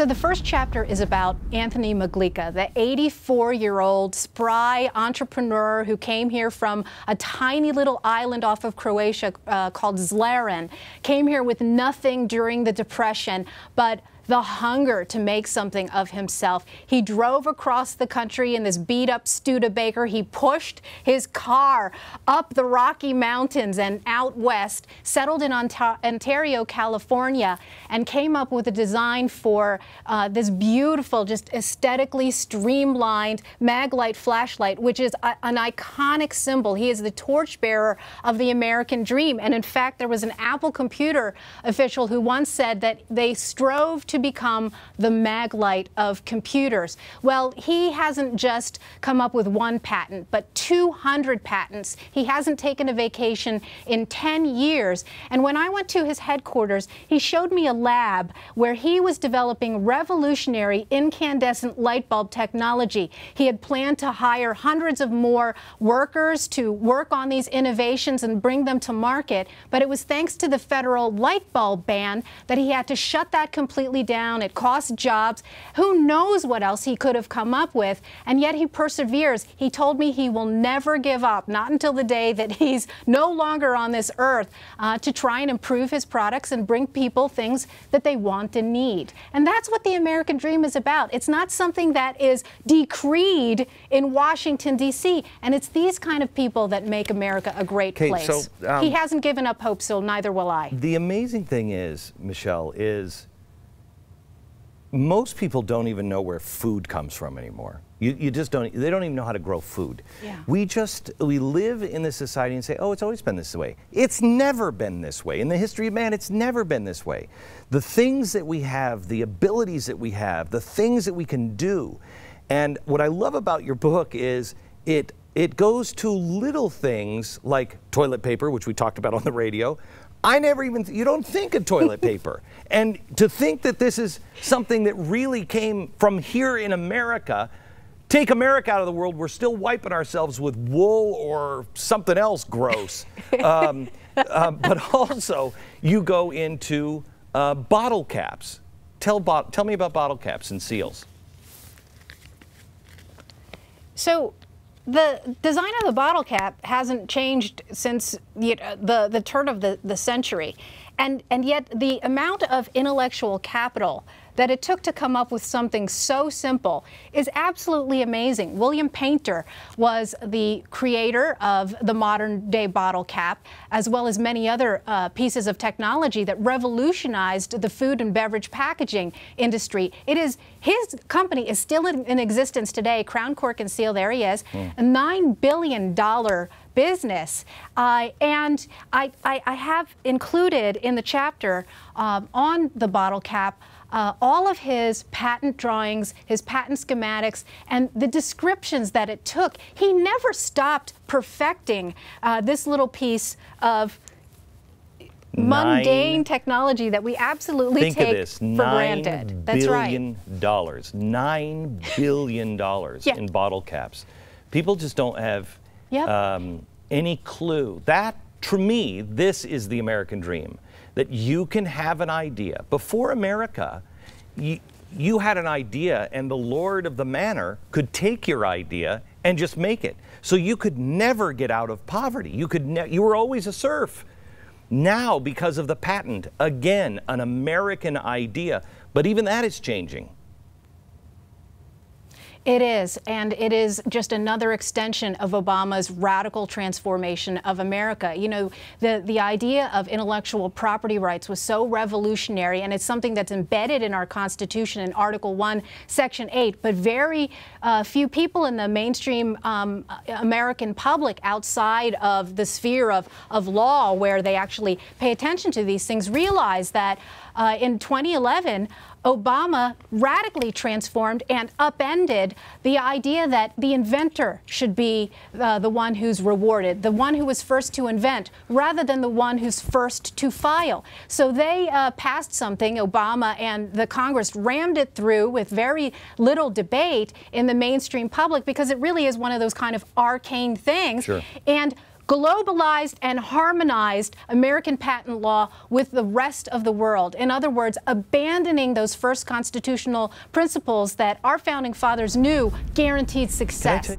So the first chapter is about Anthony Maglica, the 84-year-old spry entrepreneur who came here from a tiny little island off of Croatia called Zlaren. Came here with nothing during the Depression, but the hunger to make something of himself. He drove across the country in this beat-up Studebaker. He pushed his car up the Rocky Mountains and out west, settled in Ontario, California, and came up with a design for this beautiful, just aesthetically streamlined Maglite flashlight, which is an iconic symbol. He is the torchbearer of the American dream. And in fact, there was an Apple computer official who once said that they strove to become the Maglite of computers. Well, he hasn't just come up with one patent, but 200 patents. He hasn't taken a vacation in 10 years. And when I went to his headquarters, he showed me a lab where he was developing revolutionary incandescent light bulb technology. He had planned to hire hundreds of more workers to work on these innovations and bring them to market, but it was thanks to the federal light bulb ban that he had to shut that completely down. It cost jobs. Who knows what else he could have come up with, and yet he perseveres. He told me he will never give up, not until the day that he's no longer on this earth, to try and improve his products and bring people things that they want and need. And that's what the American dream is about. It's not something that is decreed in Washington, D.C., and it's these kind of people that make America a great place. So, he hasn't given up hope, so neither will I. The amazing thing is, Michelle, is most people don't even know where food comes from anymore. You just don't, they don't even know how to grow food. Yeah. We live in this society and say, oh, it's always been this way. It's never been this way. In the history of man, it's never been this way. The things that we have, the abilities that we have, the things that we can do. And what I love about your book is it goes to little things like toilet paper, which we talked about on the radio. You don't think of toilet paper. And to think that this is something that really came from here in America, take America out of the world, we're still wiping ourselves with wool or something else gross. But also, you go into bottle caps. Tell me about bottle caps and seals. So, the design of the bottle cap hasn't changed since the turn of the century. And yet the amount of intellectual capital that it took to come up with something so simple is absolutely amazing. William Painter was the creator of the modern-day bottle cap, as well as many other pieces of technology that revolutionized the food and beverage packaging industry. His company is still in existence today. Crown Cork and Seal, there he is, a $9 billion business. And I have included in the chapter on the bottle cap all of his patent drawings, his patent schematics, and the descriptions that it took. He never stopped perfecting this little piece of mundane technology that we absolutely take for granted. That's right. $9 billion in bottle caps. People just don't have any clue. That, to me, this is the American dream. That you can have an idea. Before America, you had an idea and the lord of the manor could take your idea and just make it. So you could never get out of poverty. You were always a serf. Now, because of the patent, again, an American idea, but even that is changing. It is, and it is just another extension of Obama's radical transformation of America. You know, the idea of intellectual property rights was so revolutionary, and it's something that's embedded in our Constitution in Article 1, Section 8, but very few people in the mainstream American public outside of the sphere of law, where they actually pay attention to these things, realize that in 2011, Obama radically transformed and upended the idea that the inventor should be the one who's rewarded, the one who was first to invent, rather than the one who's first to file. So they passed something, Obama and the Congress rammed it through with very little debate in the mainstream public, because it really is one of those kind of arcane things. Sure. And globalized and harmonized American patent law with the rest of the world. In other words, abandoning those first constitutional principles that our founding fathers knew guaranteed success.